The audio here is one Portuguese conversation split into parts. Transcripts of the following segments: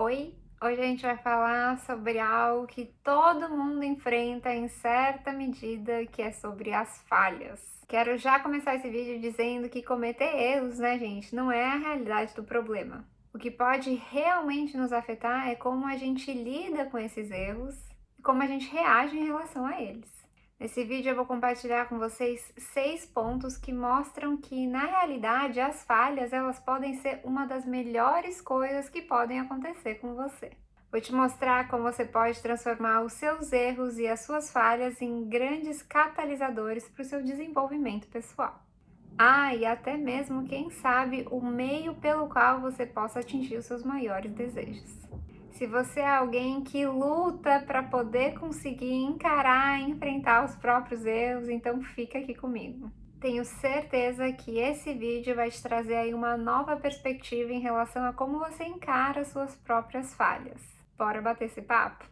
Oi, hoje a gente vai falar sobre algo que todo mundo enfrenta em certa medida, que é sobre as falhas. Quero já começar esse vídeo dizendo que cometer erros, né, gente, não é a realidade do problema. O que pode realmente nos afetar é como a gente lida com esses erros e como a gente reage em relação a eles. Nesse vídeo eu vou compartilhar com vocês 6 pontos que mostram que, na realidade, as falhas elas podem ser uma das melhores coisas que podem acontecer com você. Vou te mostrar como você pode transformar os seus erros e as suas falhas em grandes catalisadores para o seu desenvolvimento pessoal. E até mesmo, quem sabe, o meio pelo qual você possa atingir os seus maiores desejos. Se você é alguém que luta para poder conseguir encarar e enfrentar os próprios erros, então fica aqui comigo. Tenho certeza que esse vídeo vai te trazer aí uma nova perspectiva em relação a como você encara suas próprias falhas. Bora bater esse papo?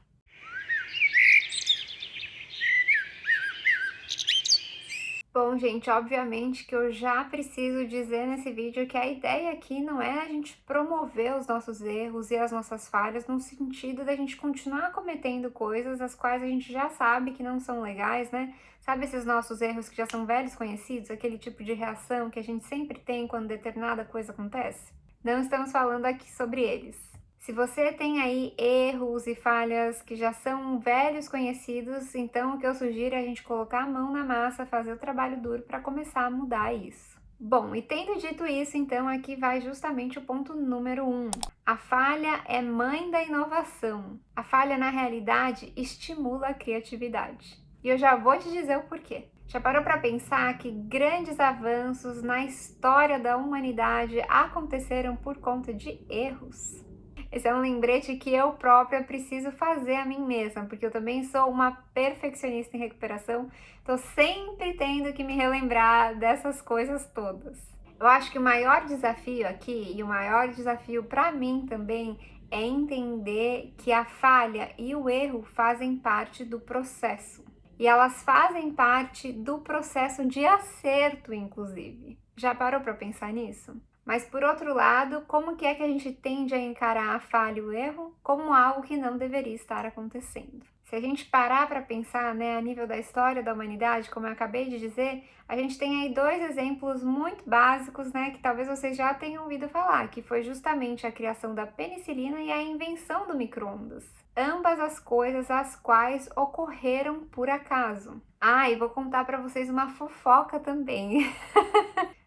Bom, gente, obviamente que eu já preciso dizer nesse vídeo que a ideia aqui não é a gente promover os nossos erros e as nossas falhas no sentido da gente continuar cometendo coisas as quais a gente já sabe que não são legais, né? Sabe esses nossos erros que já são velhos conhecidos, aquele tipo de reação que a gente sempre tem quando determinada coisa acontece? Não estamos falando aqui sobre eles. Se você tem aí erros e falhas que já são velhos conhecidos, então o que eu sugiro é a gente colocar a mão na massa, fazer o trabalho duro para começar a mudar isso. Bom, e tendo dito isso, então aqui vai justamente o ponto número 1. A falha é mãe da inovação. A falha, na realidade, estimula a criatividade. E eu já vou te dizer o porquê. Já parou para pensar que grandes avanços na história da humanidade aconteceram por conta de erros? Esse é um lembrete que eu própria preciso fazer a mim mesma, porque eu também sou uma perfeccionista em recuperação, tô sempre tendo que me relembrar dessas coisas todas. Eu acho que o maior desafio aqui, e o maior desafio para mim também, é entender que a falha e o erro fazem parte do processo. E elas fazem parte do processo de acerto, inclusive. Já parou para pensar nisso? Mas por outro lado, como que é que a gente tende a encarar a falha e o erro como algo que não deveria estar acontecendo? Se a gente parar para pensar, né, a nível da história da humanidade, como eu acabei de dizer, a gente tem aí 2 exemplos muito básicos, né, que talvez vocês já tenham ouvido falar, que foi justamente a criação da penicilina e a invenção do micro-ondas. Ambas as coisas as quais ocorreram por acaso. E vou contar para vocês uma fofoca também.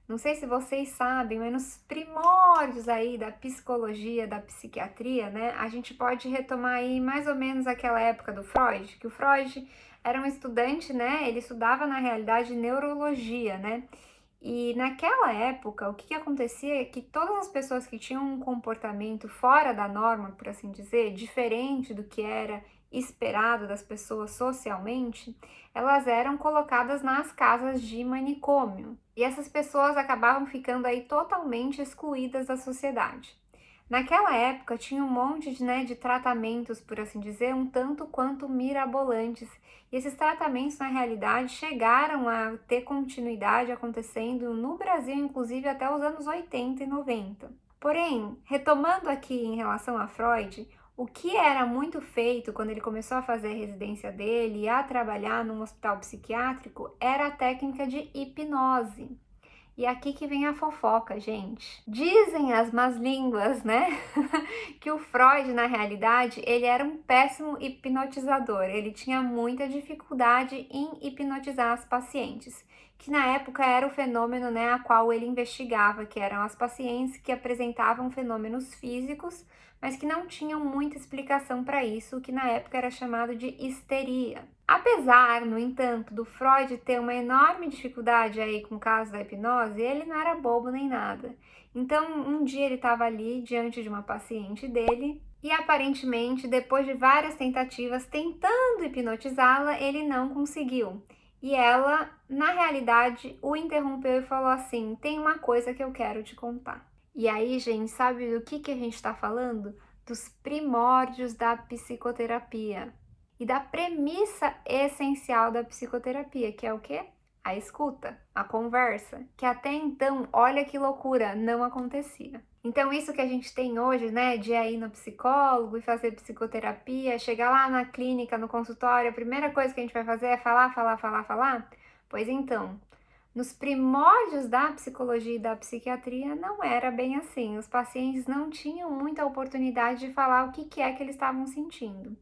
Não sei se vocês sabem, mas nos primórdios aí da psicologia, da psiquiatria, né, a gente pode retomar aí mais ou menos aquela época do Freud, que o Freud era um estudante, né, ele estudava na realidade neurologia, né, e naquela época o que acontecia é que todas as pessoas que tinham um comportamento fora da norma, por assim dizer, diferente do que era esperado das pessoas socialmente, elas eram colocadas nas casas de manicômio. E essas pessoas acabavam ficando aí totalmente excluídas da sociedade. Naquela época tinha um monte de tratamentos, por assim dizer, um tanto quanto mirabolantes. E esses tratamentos, na realidade, chegaram a ter continuidade acontecendo no Brasil, inclusive até os anos 80 e 90. Porém, retomando aqui em relação a Freud, o que era muito feito quando ele começou a fazer a residência dele e a trabalhar num hospital psiquiátrico era a técnica de hipnose. E aqui que vem a fofoca, gente. Dizem as más línguas, né, que o Freud, na realidade, ele era um péssimo hipnotizador. Ele tinha muita dificuldade em hipnotizar as pacientes, que na época era o fenômeno, né, a qual ele investigava, que eram as pacientes que apresentavam fenômenos físicos, mas que não tinham muita explicação para isso, o que na época era chamado de histeria. Apesar, no entanto, do Freud ter uma enorme dificuldade aí com o caso da hipnose, ele não era bobo nem nada. Então, um dia ele estava ali diante de uma paciente dele e aparentemente, depois de várias tentativas tentando hipnotizá-la, ele não conseguiu. E ela, na realidade, o interrompeu e falou assim: "Tem uma coisa que eu quero te contar". E aí, gente, sabe do que a gente está falando? Dos primórdios da psicoterapia e da premissa essencial da psicoterapia, que é o quê? A escuta, a conversa, que até então, olha que loucura, não acontecia. Então, isso que a gente tem hoje, né, de ir no psicólogo e fazer psicoterapia, chegar lá na clínica, no consultório, a primeira coisa que a gente vai fazer é falar, falar, falar, falar? Pois então, nos primórdios da psicologia e da psiquiatria não era bem assim. Os pacientes não tinham muita oportunidade de falar o que é que eles estavam sentindo.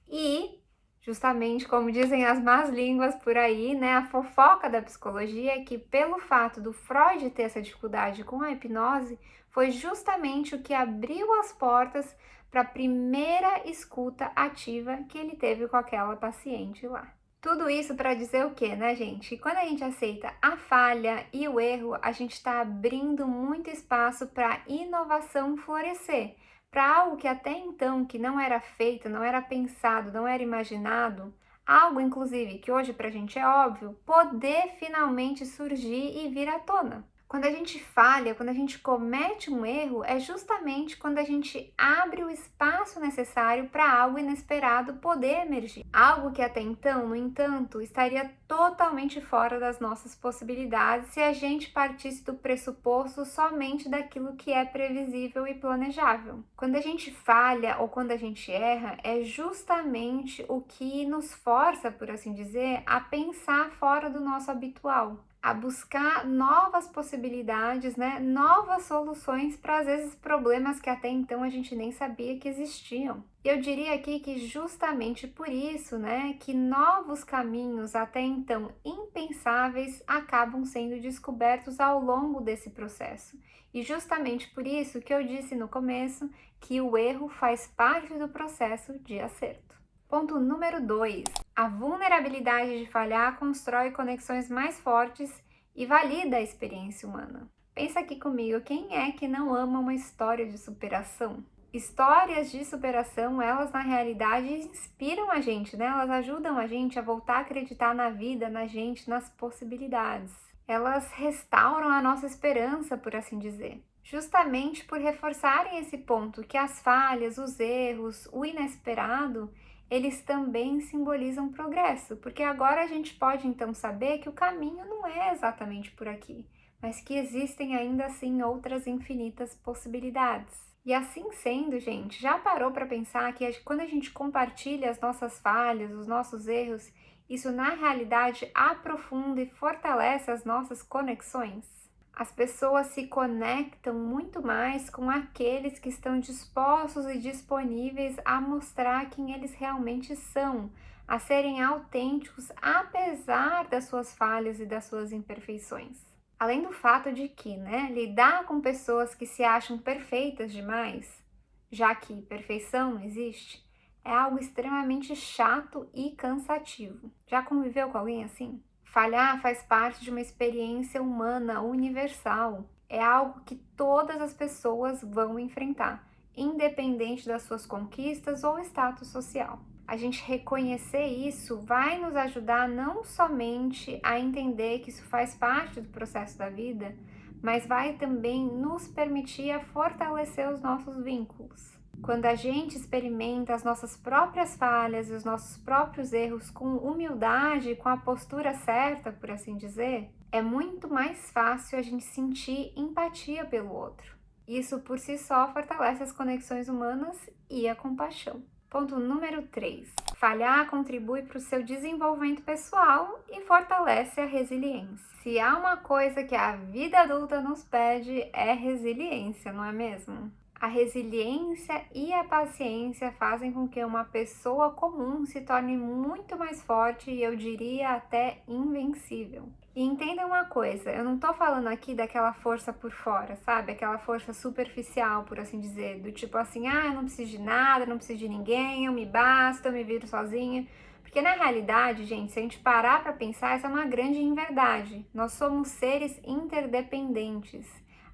E, justamente como dizem as más línguas por aí, né, a fofoca da psicologia é que pelo fato do Freud ter essa dificuldade com a hipnose, foi justamente o que abriu as portas para a primeira escuta ativa que ele teve com aquela paciente lá. Tudo isso para dizer o quê, né, gente? Que quando a gente aceita a falha e o erro, a gente está abrindo muito espaço para a inovação florescer, para algo que até então que não era feito, não era pensado, não era imaginado, algo inclusive que hoje para a gente é óbvio, poder finalmente surgir e vir à tona. Quando a gente falha, quando a gente comete um erro, é justamente quando a gente abre o espaço necessário para algo inesperado poder emergir. Algo que até então, no entanto, estaria totalmente fora das nossas possibilidades se a gente partisse do pressuposto somente daquilo que é previsível e planejável. Quando a gente falha ou quando a gente erra, é justamente o que nos força, por assim dizer, a pensar fora do nosso habitual, a buscar novas possibilidades, né? Novas soluções para às vezes problemas que até então a gente nem sabia que existiam. Eu diria aqui que justamente por isso, né, que novos caminhos até então impensáveis acabam sendo descobertos ao longo desse processo. E justamente por isso que eu disse no começo que o erro faz parte do processo de acerto. Ponto número 2. A vulnerabilidade de falhar constrói conexões mais fortes e valida a experiência humana. Pensa aqui comigo, quem é que não ama uma história de superação? Histórias de superação, elas na realidade inspiram a gente, né? Elas ajudam a gente a voltar a acreditar na vida, na gente, nas possibilidades. Elas restauram a nossa esperança, por assim dizer. Justamente por reforçarem esse ponto que as falhas, os erros, o inesperado, eles também simbolizam progresso, porque agora a gente pode então saber que o caminho não é exatamente por aqui, mas que existem ainda assim outras infinitas possibilidades. E assim sendo, gente, já parou para pensar que quando a gente compartilha as nossas falhas, os nossos erros, isso na realidade aprofunda e fortalece as nossas conexões? As pessoas se conectam muito mais com aqueles que estão dispostos e disponíveis a mostrar quem eles realmente são, a serem autênticos apesar das suas falhas e das suas imperfeições. Além do fato de que, né, lidar com pessoas que se acham perfeitas demais, já que perfeição não existe, é algo extremamente chato e cansativo. Já conviveu com alguém assim? Falhar faz parte de uma experiência humana universal. É algo que todas as pessoas vão enfrentar, independente das suas conquistas ou status social. A gente reconhecer isso vai nos ajudar não somente a entender que isso faz parte do processo da vida, mas vai também nos permitir a fortalecer os nossos vínculos. Quando a gente experimenta as nossas próprias falhas e os nossos próprios erros com humildade, com a postura certa, por assim dizer, é muito mais fácil a gente sentir empatia pelo outro. Isso por si só fortalece as conexões humanas e a compaixão. Ponto número 3. Falhar contribui para o seu desenvolvimento pessoal e fortalece a resiliência. Se há uma coisa que a vida adulta nos pede, é resiliência, não é mesmo? A resiliência e a paciência fazem com que uma pessoa comum se torne muito mais forte e eu diria até invencível. E entenda uma coisa, eu não tô falando aqui daquela força por fora, sabe? Aquela força superficial, por assim dizer, do tipo assim, eu não preciso de nada, não preciso de ninguém, eu me basto, eu me viro sozinha. Porque na realidade, gente, se a gente parar para pensar, essa é uma grande inverdade. Nós somos seres interdependentes.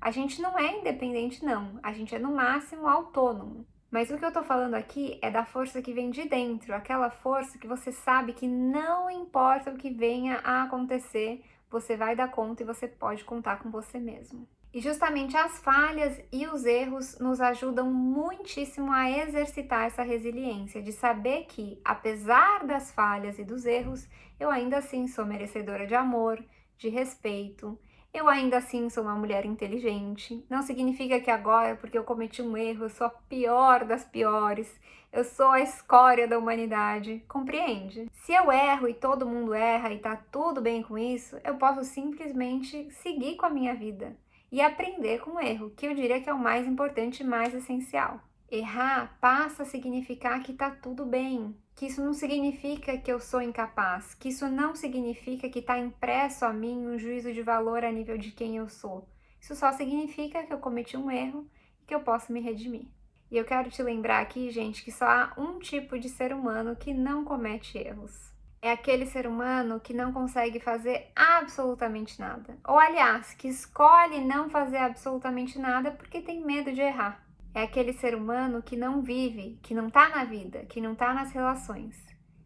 A gente não é independente, não. A gente é, no máximo, autônomo. Mas o que eu tô falando aqui é da força que vem de dentro, aquela força que você sabe que não importa o que venha a acontecer, você vai dar conta e você pode contar com você mesmo. E justamente as falhas e os erros nos ajudam muitíssimo a exercitar essa resiliência, de saber que, apesar das falhas e dos erros, eu ainda assim sou merecedora de amor, de respeito. Eu ainda assim sou uma mulher inteligente. Não significa que agora, porque eu cometi um erro, eu sou a pior das piores. Eu sou a escória da humanidade. Compreende? Se eu erro e todo mundo erra e tá tudo bem com isso, eu posso simplesmente seguir com a minha vida e aprender com o erro, que eu diria que é o mais importante e mais essencial. Errar passa a significar que tá tudo bem, que isso não significa que eu sou incapaz, que isso não significa que está impresso a mim um juízo de valor a nível de quem eu sou. Isso só significa que eu cometi um erro e que eu posso me redimir. E eu quero te lembrar aqui, gente, que só há um tipo de ser humano que não comete erros. É aquele ser humano que não consegue fazer absolutamente nada. Ou, aliás, que escolhe não fazer absolutamente nada porque tem medo de errar. É aquele ser humano que não vive, que não tá na vida, que não tá nas relações.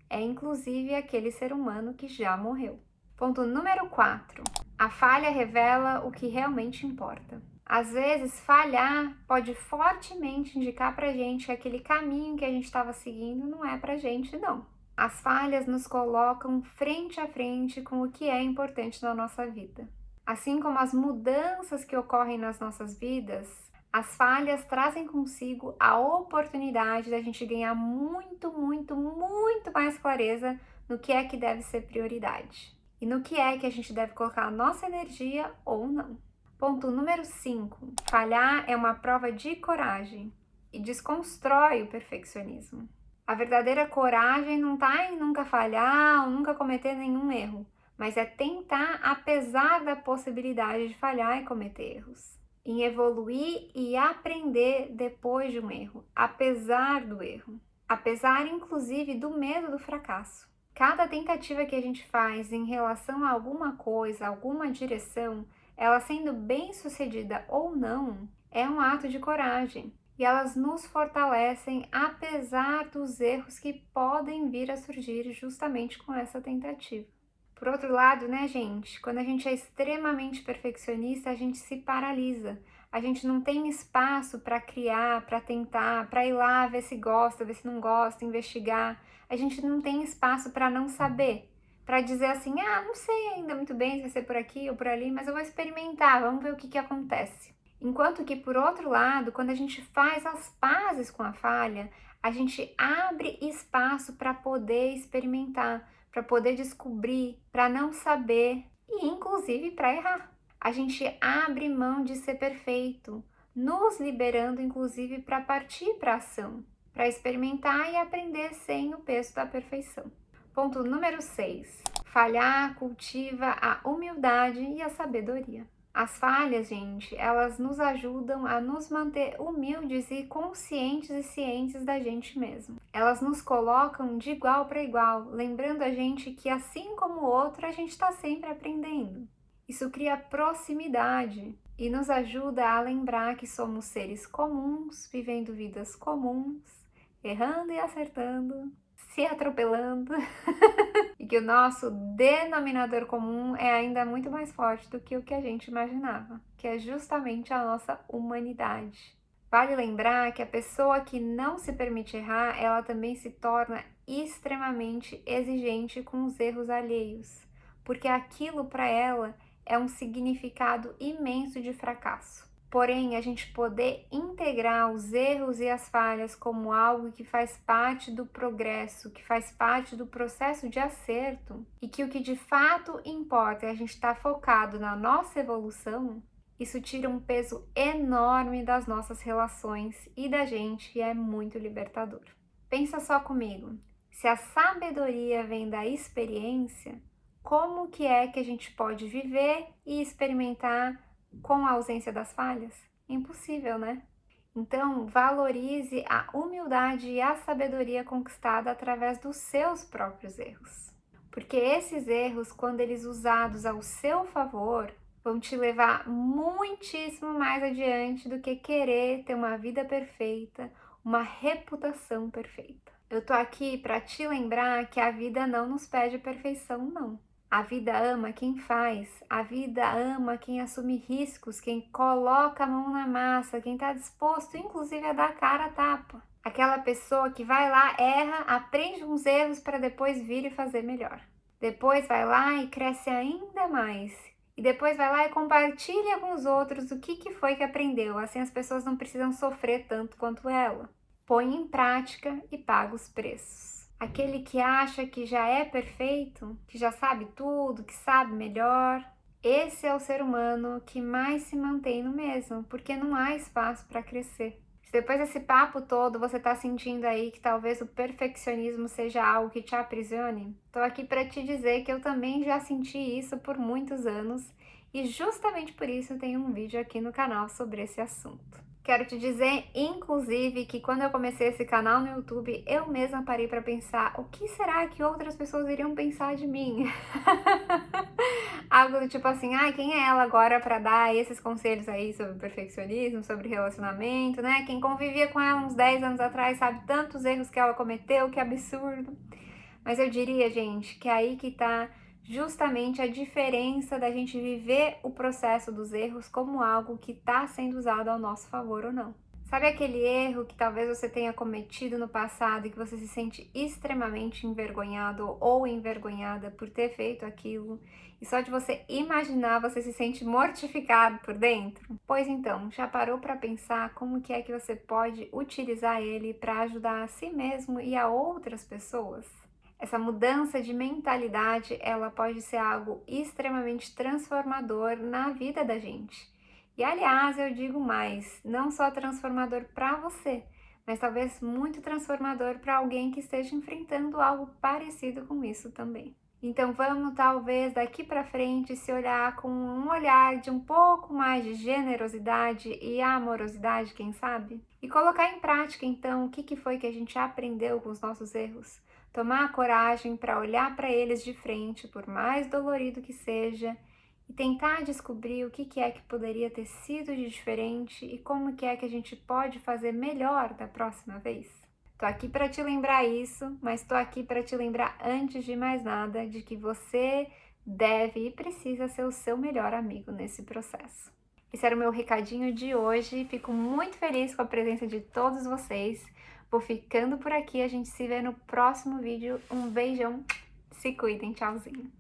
É inclusive aquele ser humano que já morreu. Ponto número 4. A falha revela o que realmente importa. Às vezes, falhar pode fortemente indicar pra gente que aquele caminho que a gente estava seguindo não é pra gente, não. As falhas nos colocam frente a frente com o que é importante na nossa vida. Assim como as mudanças que ocorrem nas nossas vidas, as falhas trazem consigo a oportunidade da gente ganhar muito mais clareza no que é que deve ser prioridade e no que é que a gente deve colocar a nossa energia ou não. Ponto número 5. Falhar é uma prova de coragem e desconstrói o perfeccionismo. A verdadeira coragem não está em nunca falhar ou nunca cometer nenhum erro, mas é tentar apesar da possibilidade de falhar e cometer erros, em evoluir e aprender depois de um erro, apesar do erro, apesar inclusive do medo do fracasso. Cada tentativa que a gente faz em relação a alguma coisa, alguma direção, ela sendo bem sucedida ou não, é um ato de coragem. E elas nos fortalecem apesar dos erros que podem vir a surgir justamente com essa tentativa. Por outro lado, né, gente, quando a gente é extremamente perfeccionista, a gente se paralisa. A gente não tem espaço para criar, para tentar, para ir lá ver se gosta, ver se não gosta, investigar. A gente não tem espaço para não saber, para dizer assim, não sei ainda muito bem se vai ser por aqui ou por ali, mas eu vou experimentar, vamos ver o que acontece. Enquanto que, por outro lado, quando a gente faz as pazes com a falha, a gente abre espaço para poder experimentar, para poder descobrir, para não saber e inclusive para errar. A gente abre mão de ser perfeito, nos liberando inclusive para partir para a ação, para experimentar e aprender sem o peso da perfeição. Ponto número 6. Falhar cultiva a humildade e a sabedoria. As falhas, gente, elas nos ajudam a nos manter humildes e conscientes e cientes da gente mesmo. Elas nos colocam de igual para igual, lembrando a gente que assim como o outro, a gente está sempre aprendendo. Isso cria proximidade e nos ajuda a lembrar que somos seres comuns, vivendo vidas comuns, errando e acertando, se atropelando. E que o nosso denominador comum é ainda muito mais forte do que o que a gente imaginava, que é justamente a nossa humanidade. Vale lembrar que a pessoa que não se permite errar, ela também se torna extremamente exigente com os erros alheios, porque aquilo para ela é um significado imenso de fracasso. Porém, a gente poder integrar os erros e as falhas como algo que faz parte do progresso, que faz parte do processo de acerto, e que o que de fato importa é a gente estar focado na nossa evolução, isso tira um peso enorme das nossas relações e da gente e é muito libertador. Pensa só comigo, se a sabedoria vem da experiência, como que é que a gente pode viver e experimentar com a ausência das falhas? Impossível, né? Então, valorize a humildade e a sabedoria conquistada através dos seus próprios erros. Porque esses erros, quando eles usados ao seu favor, vão te levar muitíssimo mais adiante do que querer ter uma vida perfeita, uma reputação perfeita. Eu tô aqui para te lembrar que a vida não nos pede perfeição, não. A vida ama quem faz, a vida ama quem assume riscos, quem coloca a mão na massa, quem está disposto inclusive a dar a cara a tapa. Aquela pessoa que vai lá, erra, aprende uns erros para depois vir e fazer melhor. Depois vai lá e cresce ainda mais e depois vai lá e compartilha com os outros o que foi que aprendeu. Assim as pessoas não precisam sofrer tanto quanto ela. Põe em prática e paga os preços. Aquele que acha que já é perfeito, que já sabe tudo, que sabe melhor, esse é o ser humano que mais se mantém no mesmo, porque não há espaço para crescer. Se depois desse papo todo você tá sentindo aí que talvez o perfeccionismo seja algo que te aprisione, tô aqui para te dizer que eu também já senti isso por muitos anos e justamente por isso tem um vídeo aqui no canal sobre esse assunto. Quero te dizer, inclusive, que quando eu comecei esse canal no YouTube, eu mesma parei para pensar o que será que outras pessoas iriam pensar de mim? Algo do tipo assim, ai, quem é ela agora para dar esses conselhos aí sobre perfeccionismo, sobre relacionamento, né? Quem convivia com ela uns 10 anos atrás sabe tantos erros que ela cometeu, que absurdo. Mas eu diria, gente, que é aí que tá justamente a diferença da gente viver o processo dos erros como algo que está sendo usado ao nosso favor ou não. Sabe aquele erro que talvez você tenha cometido no passado e que você se sente extremamente envergonhado ou envergonhada por ter feito aquilo e só de você imaginar você se sente mortificado por dentro? Pois então, já parou para pensar como que é que você pode utilizar ele para ajudar a si mesmo e a outras pessoas? Essa mudança de mentalidade, ela pode ser algo extremamente transformador na vida da gente. E aliás, eu digo mais, não só transformador para você, mas talvez muito transformador para alguém que esteja enfrentando algo parecido com isso também. Então vamos talvez daqui para frente se olhar com um olhar de um pouco mais de generosidade e amorosidade, quem sabe? E colocar em prática então o que foi que a gente aprendeu com os nossos erros. Tomar a coragem para olhar para eles de frente, por mais dolorido que seja, e tentar descobrir o que é que poderia ter sido de diferente e como que é que a gente pode fazer melhor da próxima vez. Tô aqui para te lembrar isso, mas tô aqui para te lembrar antes de mais nada de que você deve e precisa ser o seu melhor amigo nesse processo. Esse era o meu recadinho de hoje. Fico muito feliz com a presença de todos vocês. Vou ficando por aqui, a gente se vê no próximo vídeo. Um beijão, se cuidem, tchauzinho.